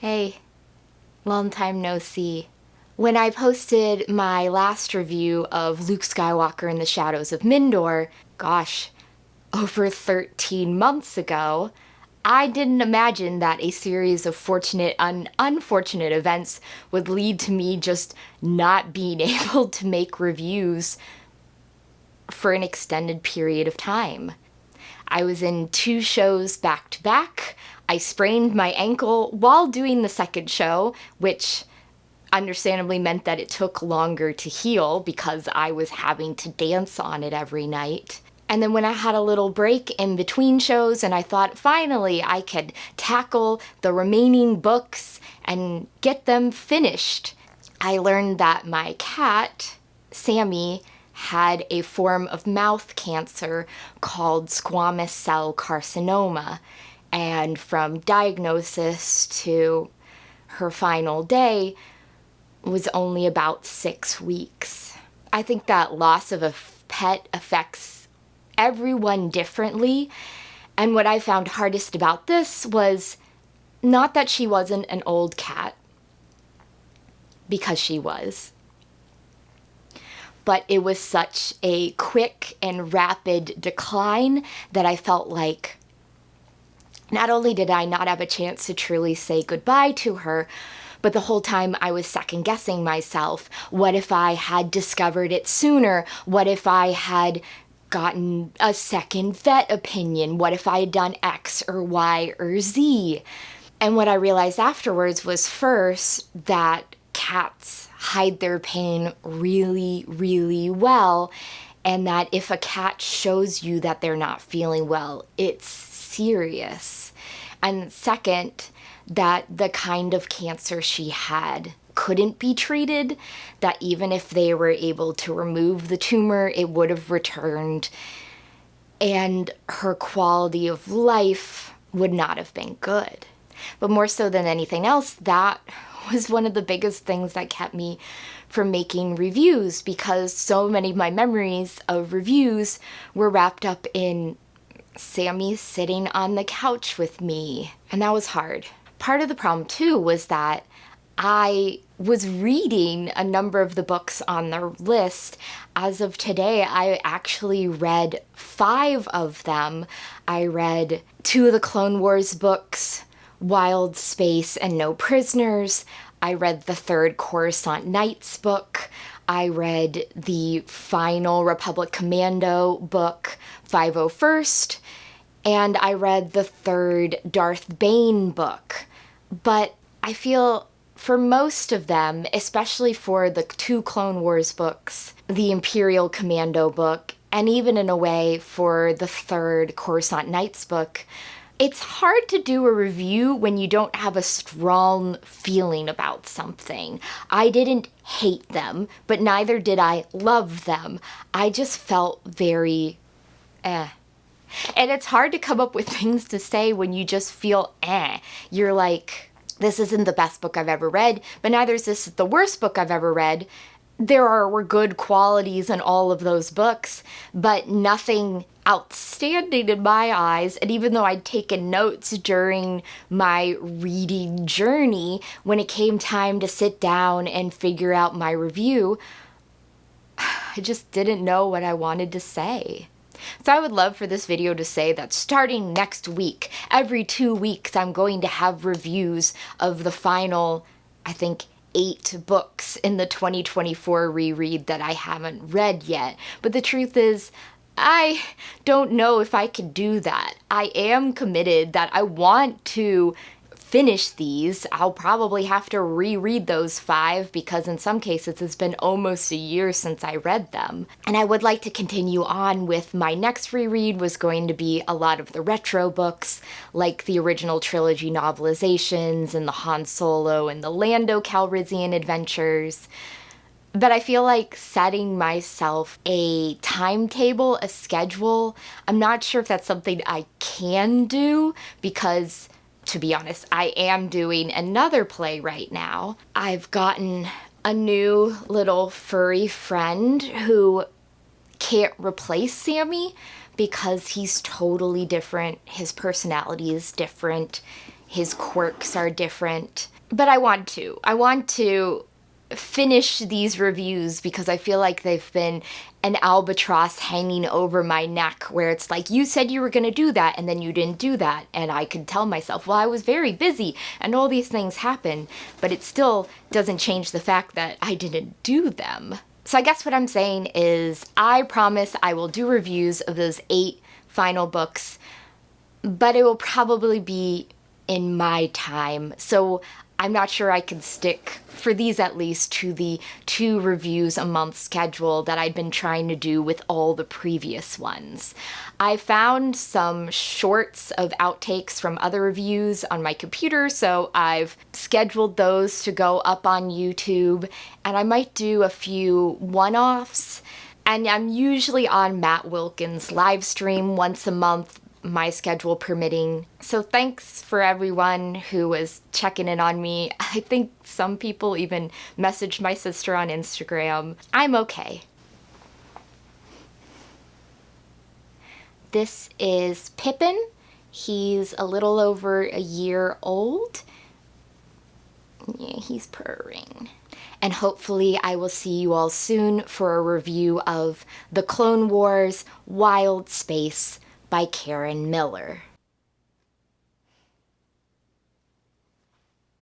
Hey, long time no see. When I posted my last review of Luke Skywalker in the Shadows of Mindor, gosh, over 13 months ago, I didn't imagine that a series of fortunate and unfortunate events would lead to me just not being able to make reviews for an extended period of time. I was in 2 shows back to back. I sprained my ankle while doing the second show, which understandably meant that it took longer to heal because I was having to dance on it every night. And then when I had a little break in between shows and I thought finally I could tackle the remaining books and get them finished, I learned that my cat, Sammy, had a form of mouth cancer called squamous cell carcinoma. And from diagnosis to her final day was only about 6 weeks. I think that loss of a pet affects everyone differently. And what I found hardest about this was not that she wasn't an old cat, because she was, but it was such a quick and rapid decline that I felt like not only did I not have a chance to truly say goodbye to her, but the whole time I was second guessing myself. What if I had discovered it sooner? What if I had gotten a second vet opinion? What if I had done X or Y or Z? And what I realized afterwards was first that cats hide their pain really, really well, and that if a cat shows you that they're not feeling well, it's serious. And second, that the kind of cancer she had couldn't be treated, that even if they were able to remove the tumor, it would have returned, and her quality of life would not have been good. But more so than anything else, that was one of the biggest things that kept me from making reviews, because so many of my memories of reviews were wrapped up in Sammy sitting on the couch with me, and that was hard. Part of the problem too was that I was reading a number of the books on the list. As of today, I actually read 5 of them. I read 2 of the Clone Wars books, Wild Space and No Prisoners. I read the 3rd Coruscant Nights book. I read the final Republic Commando book, 501st, and I read the 3rd Darth Bane book. But I feel for most of them, especially for the 2 Clone Wars books, the Imperial Commando book, and even in a way for the 3rd Coruscant Nights book, it's hard to do a review when you don't have a strong feeling about something. I didn't hate them, but neither did I love them. I just felt very eh. And it's hard to come up with things to say when you just feel eh. You're like, this isn't the best book I've ever read, but neither is this the worst book I've ever read. Were good qualities in all of those books, but nothing outstanding in my eyes. And even though I'd taken notes during my reading journey, when it came time to sit down and figure out my review, I just didn't know what I wanted to say. So I would love for this video to say that starting next week, every 2 weeks, I'm going to have reviews of the final, I think, 8 books in the 2024 reread that I haven't read yet. But the truth is, I don't know if I could do that. I am committed that I want to finish these. I'll probably have to reread those 5 because in some cases it's been almost a year since I read them. And I would like to continue on with my next reread was going to be a lot of the retro books, like the original Trilogy novelizations and the Han Solo and the Lando Calrissian Adventures. But I feel like setting myself a timetable, a schedule, I'm not sure if that's something I can do because, to be honest, I am doing another play right now. I've gotten a new little furry friend who can't replace Sammy because he's totally different. His personality is different. his quirks are different. But I want to. I want to finish these reviews because I feel like they've been an albatross hanging over my neck where it's like, you said you were going to do that and then you didn't do that. And I could tell myself, well, I was very busy and all these things happen, but it still doesn't change the fact that I didn't do them. So I guess what I'm saying is I promise I will do reviews of those 8 final books, but it will probably be in my time. So I'm not sure I can stick, for these at least, to the 2 reviews a month schedule that I'd been trying to do with all the previous ones. I found some shorts of outtakes from other reviews on my computer, so I've scheduled those to go up on YouTube, and I might do a few one-offs. And I'm usually on Matt Wilkins' live stream once a month, my schedule permitting. So thanks for everyone who was checking in on me. I think some people even messaged my sister on Instagram. I'm okay. This is Pippin. He's a little over a year old. Yeah, he's purring. And hopefully I will see you all soon for a review of The Clone Wars Wild Space by Karen Miller.